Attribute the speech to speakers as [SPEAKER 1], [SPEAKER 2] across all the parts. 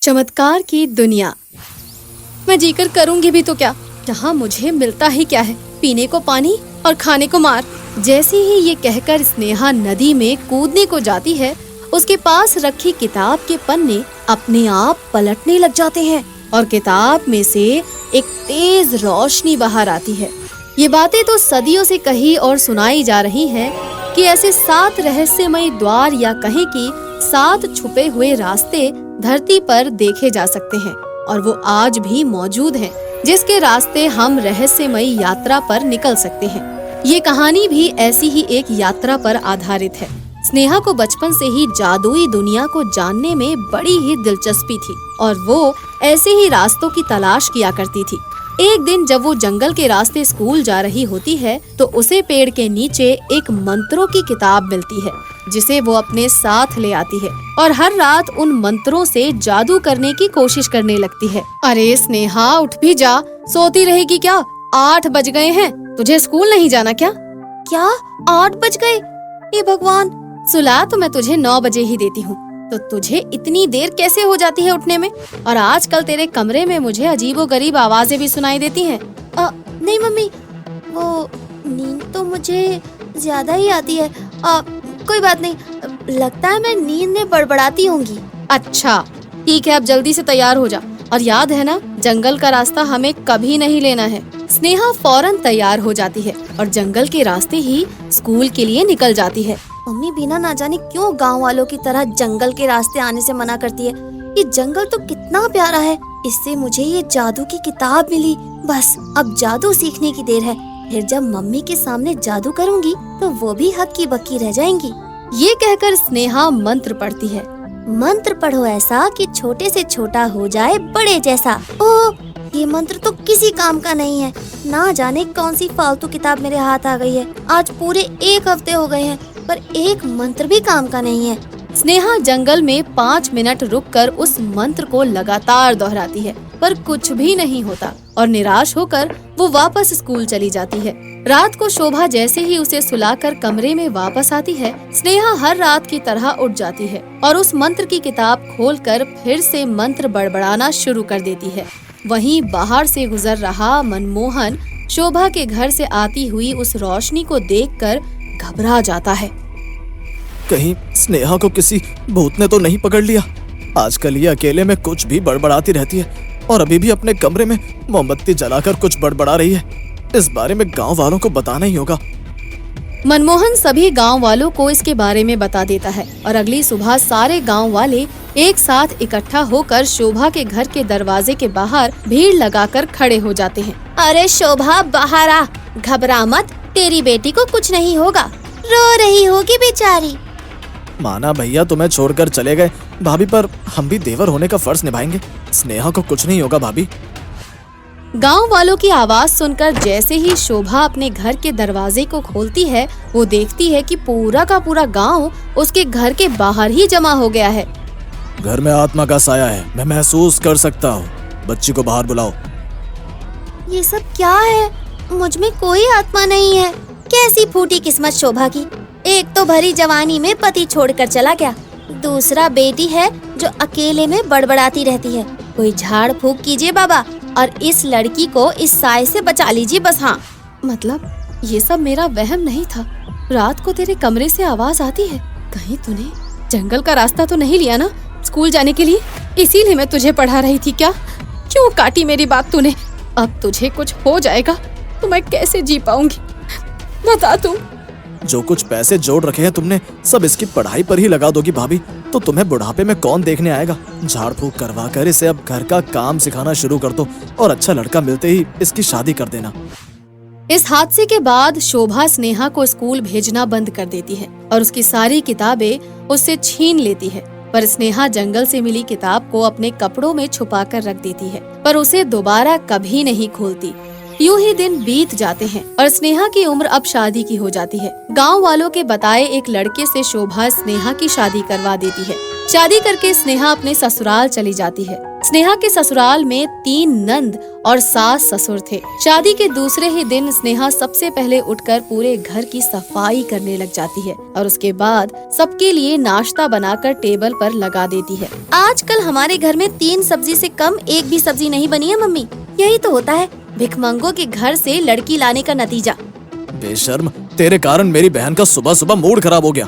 [SPEAKER 1] चमत्कार की दुनिया। मैं जीकर करूंगी भी तो क्या, जहाँ मुझे मिलता ही क्या है, पीने को पानी और खाने को मार। जैसे ही ये कहकर स्नेहा नदी में कूदने को जाती है, उसके पास रखी किताब के पन्ने अपने आप पलटने लग जाते हैं और किताब में से एक तेज रोशनी बाहर आती है। ये बातें तो सदियों से कही और सुनाई जा रही हैं कि ऐसे 7 रहस्यमय द्वार या कहें कि 7 छुपे हुए रास्ते धरती पर देखे जा सकते हैं और वो आज भी मौजूद हैं, जिसके रास्ते हम रहस्यमय यात्रा पर निकल सकते हैं। ये कहानी भी ऐसी ही एक यात्रा पर आधारित है। स्नेहा को बचपन से ही जादुई दुनिया को जानने में बड़ी ही दिलचस्पी थी और वो ऐसे ही रास्तों की तलाश किया करती थी। एक दिन जब वो जंगल के रास्ते स्कूल जा रही होती है तो उसे पेड़ के नीचे एक मंत्रों की किताब मिलती है, जिसे वो अपने साथ ले आती है और हर रात उन मंत्रों से जादू करने की कोशिश करने लगती है। अरे स्नेहा, उठ भी जा, सोती रहेगी क्या? 8 बज गए हैं, तुझे स्कूल नहीं जाना क्या? क्या 8 बज गए? हे भगवान, सुला तो मैं तुझे 9 बजे ही देती हूँ, तो तुझे इतनी देर कैसे हो जाती है उठने में? और आजकल तेरे कमरे में मुझे अजीबोगरीब आवाजें भी सुनाई देती हैं।
[SPEAKER 2] नहीं मम्मी, वो नींद तो मुझे ज्यादा ही आती है। कोई बात नहीं, लगता है मैं नींद में बड़बड़ाती होंगी।
[SPEAKER 1] अच्छा ठीक है, अब जल्दी से तैयार हो जा और याद है ना, जंगल का रास्ता हमें कभी नहीं लेना है। स्नेहा फौरन तैयार हो जाती है और जंगल के रास्ते ही स्कूल के लिए निकल जाती है।
[SPEAKER 2] मम्मी बिना ना जाने क्यों गांव वालों की तरह जंगल के रास्ते आने से मना करती है। ये जंगल तो कितना प्यारा है, इससे मुझे ये जादू की किताब मिली। बस अब जादू सीखने की देर है, फिर जब मम्मी के सामने जादू करूंगी तो वो भी हक्की बक्की रह जाएंगी।
[SPEAKER 1] ये कहकर स्नेहा मंत्र पढ़ती है।
[SPEAKER 2] मंत्र पढ़ो ऐसा कि छोटे से छोटा हो जाए बड़े जैसा। ओह, ये मंत्र तो किसी काम का नहीं है। ना जाने कौन सी फालतू किताब मेरे हाथ आ गई है। आज पूरे 1 हफ्ते हो गए हैं पर एक मंत्र भी काम का नहीं है।
[SPEAKER 1] स्नेहा जंगल में 5 मिनट रुककर उस मंत्र को लगातार दोहराती है, पर कुछ भी नहीं होता और निराश होकर वो वापस स्कूल चली जाती है। रात को शोभा जैसे ही उसे सुलाकर कमरे में वापस आती है, स्नेहा हर रात की तरह उठ जाती है और उस मंत्र की किताब खोलकर फिर से मंत्र बड़बड़ाना शुरू कर देती है। वहीं बाहर से गुजर रहा मनमोहन शोभा के घर से आती हुई उस रोशनी को देखकर घबरा जाता है।
[SPEAKER 3] कहीं स्नेहा को किसी भूत ने तो नहीं पकड़ लिया? आजकल ये अकेले में कुछ भी बड़बड़ाती रहती है और अभी भी अपने कमरे में मोमबत्ती जलाकर कुछ बड़बड़ा रही है। इस बारे में गांव वालों को बताना ही होगा।
[SPEAKER 1] मनमोहन सभी गांव वालों को इसके बारे में बता देता है और अगली सुबह सारे गांव वाले एक साथ इकट्ठा होकर शोभा के घर के दरवाजे के बाहर भीड़ लगाकर खड़े हो जाते हैं।
[SPEAKER 2] अरे शोभा, बाहर आ, घबरा मत, तेरी बेटी को कुछ नहीं होगा, रो रही होगी बेचारी।
[SPEAKER 3] माना भैया तुम्हें छोड़कर चले गए भाभी, पर हम भी देवर होने का फर्ज निभाएंगे। स्नेहा को कुछ नहीं होगा भाभी।
[SPEAKER 1] गांव वालों की आवाज सुनकर जैसे ही शोभा अपने घर के दरवाजे को खोलती है, वो देखती है कि पूरा का पूरा गांव उसके घर के बाहर ही जमा हो गया है।
[SPEAKER 3] घर में आत्मा का साया है, मैं महसूस कर सकता हूँ। बच्ची को बाहर बुलाओ।
[SPEAKER 2] ये सब क्या है? मुझ में कोई आत्मा नहीं है। कैसी फूटी किस्मत शोभा की। एक तो भरी जवानी में पति छोड़कर चला गया, दूसरा बेटी है जो अकेले में बड़बड़ाती रहती है। कोई झाड़ फूक कीजिए बाबा और इस लड़की को इस साए से बचा लीजिए बस। हाँ,
[SPEAKER 1] मतलब ये सब मेरा वहम नहीं था। रात को तेरे कमरे से आवाज आती है। कहीं तूने जंगल का रास्ता तो नहीं लिया ना स्कूल जाने के लिए? इसीलिए मैं तुझे पढ़ा रही थी क्या? क्यों काटी मेरी बात तूने? अब तुझे कुछ हो जाएगा तो मैं कैसे जी पाऊंगी, बता तू।
[SPEAKER 3] जो कुछ पैसे जोड़ रखे हैं तुमने, सब इसकी पढ़ाई पर ही लगा दोगी भाभी, तो तुम्हें बुढ़ापे में कौन देखने आएगा? झाड़ फूक करवा कर इसे अब घर का काम सिखाना शुरू कर दो और अच्छा लड़का मिलते ही इसकी शादी कर देना।
[SPEAKER 1] इस हादसे के बाद शोभा स्नेहा को स्कूल भेजना बंद कर देती है और उसकी सारी किताबें उससे छीन लेती है। पर स्नेहा जंगल से मिली किताब को अपने कपड़ों में छुपा कर रख देती है, पर उसे दोबारा कभी नहीं खोलती। यूं ही दिन बीत जाते हैं और स्नेहा की उम्र अब शादी की हो जाती है। गांव वालों के बताए एक लड़के से शोभा स्नेहा की शादी करवा देती है। शादी करके स्नेहा अपने ससुराल चली जाती है। स्नेहा के ससुराल में 3 नंद और सास ससुर थे। शादी के दूसरे ही दिन स्नेहा सबसे पहले उठकर पूरे घर की सफाई करने लग जाती है और उसके बाद सबके लिए नाश्ता बनाकर टेबल पर लगा देती है।
[SPEAKER 2] आजकल हमारे घर में 3 सब्जी से कम एक भी सब्जी नहीं बनी है मम्मी। यही तो होता है भिखमंगों के घर से लड़की लाने का नतीजा।
[SPEAKER 3] बेशर्म, तेरे कारण मेरी बहन का सुबह सुबह मूड खराब हो गया।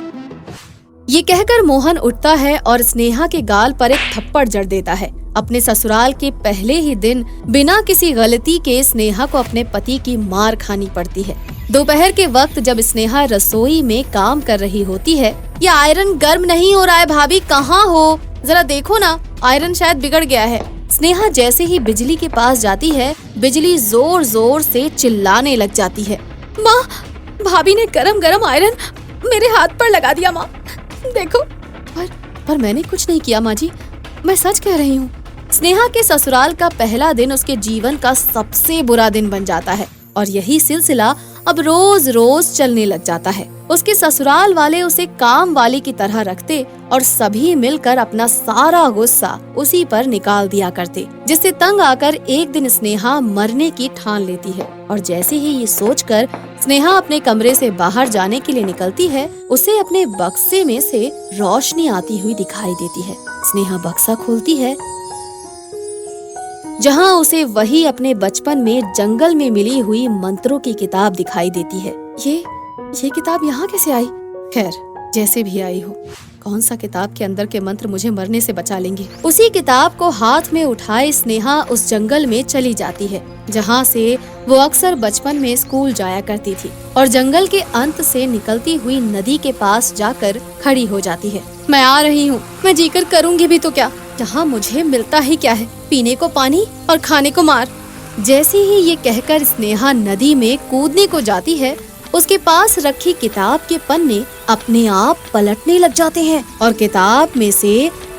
[SPEAKER 1] ये कहकर मोहन उठता है और स्नेहा के गाल पर एक थप्पड़ जड़ देता है। अपने ससुराल के पहले ही दिन बिना किसी गलती के स्नेहा को अपने पति की मार खानी पड़ती है। दोपहर के वक्त जब स्नेहा रसोई में काम कर रही होती है,
[SPEAKER 2] ये आयरन गर्म नहीं हो रहा है भाभी, कहाँ हो? जरा देखो ना, आयरन शायद बिगड़ गया है।
[SPEAKER 1] स्नेहा जैसे ही बिजली के पास जाती है, बिजली जोर जोर से चिल्लाने लग जाती है। माँ, भाभी ने गरम गरम आयरन मेरे हाथ पर लगा दिया माँ, देखो। पर मैंने कुछ नहीं किया माँ जी, मैं सच कह रही हूँ। स्नेहा के ससुराल का पहला दिन उसके जीवन का सबसे बुरा दिन बन जाता है और यही सिलसिला अब रोज रोज चलने लग जाता है। उसके ससुराल वाले उसे काम वाली की तरह रखते और सभी मिलकर अपना सारा गुस्सा उसी पर निकाल दिया करते, जिससे तंग आकर एक दिन स्नेहा मरने की ठान लेती है। और जैसे ही ये सोचकर स्नेहा अपने कमरे से बाहर जाने के लिए निकलती है, उसे अपने बक्से में से रोशनी आती हुई दिखाई देती है। स्नेहा बक्सा खोलती है जहाँ उसे वही अपने बचपन में जंगल में मिली हुई मंत्रों की किताब दिखाई देती है। ये किताब यहाँ कैसे आई? खैर, जैसे भी आई हो, कौन सा किताब के अंदर के मंत्र मुझे मरने से बचा लेंगे। उसी किताब को हाथ में उठाए स्नेहा उस जंगल में चली जाती है जहाँ से वो अक्सर बचपन में स्कूल जाया करती थी और जंगल के अंत से निकलती हुई नदी के पास जाकर खड़ी हो जाती है। मैं आ रही हूँ, मैं जीकर करूँगी भी तो क्या, जहाँ मुझे मिलता ही क्या है, पीने को पानी और खाने को मार। जैसे ही ये कहकर स्नेहा नदी में कूदने को जाती है, उसके पास रखी किताब के पन्ने अपने आप पलटने लग जाते हैं और किताब में से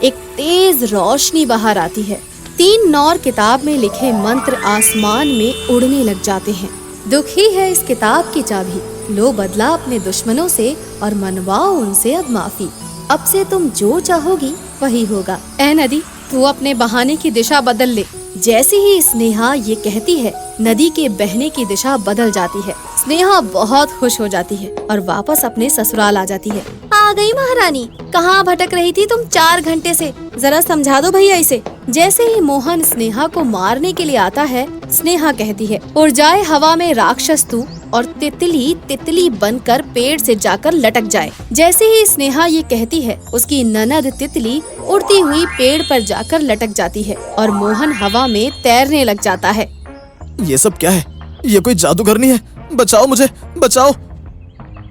[SPEAKER 1] एक तेज रोशनी बाहर आती है। 3 नौर किताब में लिखे मंत्र आसमान में उड़ने लग जाते हैं। दुखी है इस किताब की चाबी, लो बदला अपने दुश्मनों से और मनवाओ उनसे अब माफी। अब से तुम जो चाहोगी वही होगा। ऐ नदी, तू अपने बहाने की दिशा बदल ले। जैसे ही स्नेहा ये कहती है, नदी के बहने की दिशा बदल जाती है। स्नेहा बहुत खुश हो जाती है और वापस अपने ससुराल आ जाती है।
[SPEAKER 2] आ गई महारानी, कहाँ भटक रही थी तुम 4 घंटे से? जरा समझा दो भैया इसे।
[SPEAKER 1] जैसे ही मोहन स्नेहा को मारने के लिए आता है, स्नेहा कहती है, उड़ जाए हवा में राक्षस तू और तितली तितली बनकर पेड़ से जाकर लटक जाए। जैसे ही स्नेहा ये कहती है, उसकी ननद तितली उड़ती हुई पेड़ पर जाकर लटक जाती है और मोहन हवा में तैरने लग जाता है।
[SPEAKER 3] ये सब क्या है? ये कोई जादूगरनी है? बचाओ मुझे, बचाओ।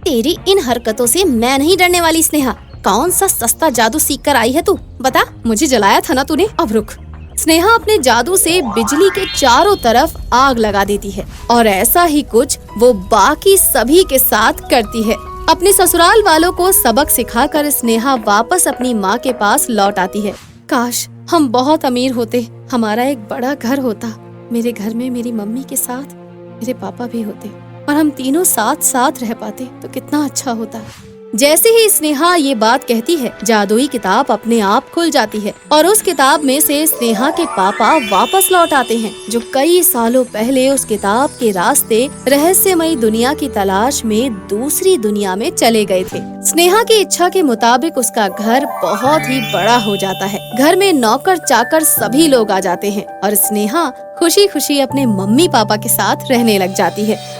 [SPEAKER 2] तेरी इन हरकतों से मैं नहीं डरने वाली स्नेहा।
[SPEAKER 1] कौन सा सस्ता जादू सीख कर आई है तू? बता, मुझे जलाया था ना तूने, अब रुक। स्नेहा अपने जादू से बिजली के चारों तरफ आग लगा देती है और ऐसा ही कुछ वो बाकी सभी के साथ करती है। अपने ससुराल वालों को सबक सिखाकर स्नेहा वापस अपनी माँ के पास लौट आती है। काश हम बहुत अमीर होते, हमारा एक बड़ा घर होता, मेरे घर में मेरी मम्मी के साथ मेरे पापा भी होते और हम तीनों साथ साथ रह पाते तो कितना अच्छा होता। जैसे ही स्नेहा ये बात कहती है, जादुई किताब अपने आप खुल जाती है और उस किताब में से स्नेहा के पापा वापस लौट आते हैं, जो कई सालों पहले उस किताब के रास्ते रहस्यमयी दुनिया की तलाश में दूसरी दुनिया में चले गए थे। स्नेहा की इच्छा के मुताबिक उसका घर बहुत ही बड़ा हो जाता है। घर में नौकर चाकर सभी लोग आ जाते हैं और स्नेहा खुशी खुशी अपने मम्मी पापा के साथ रहने लग जाती है।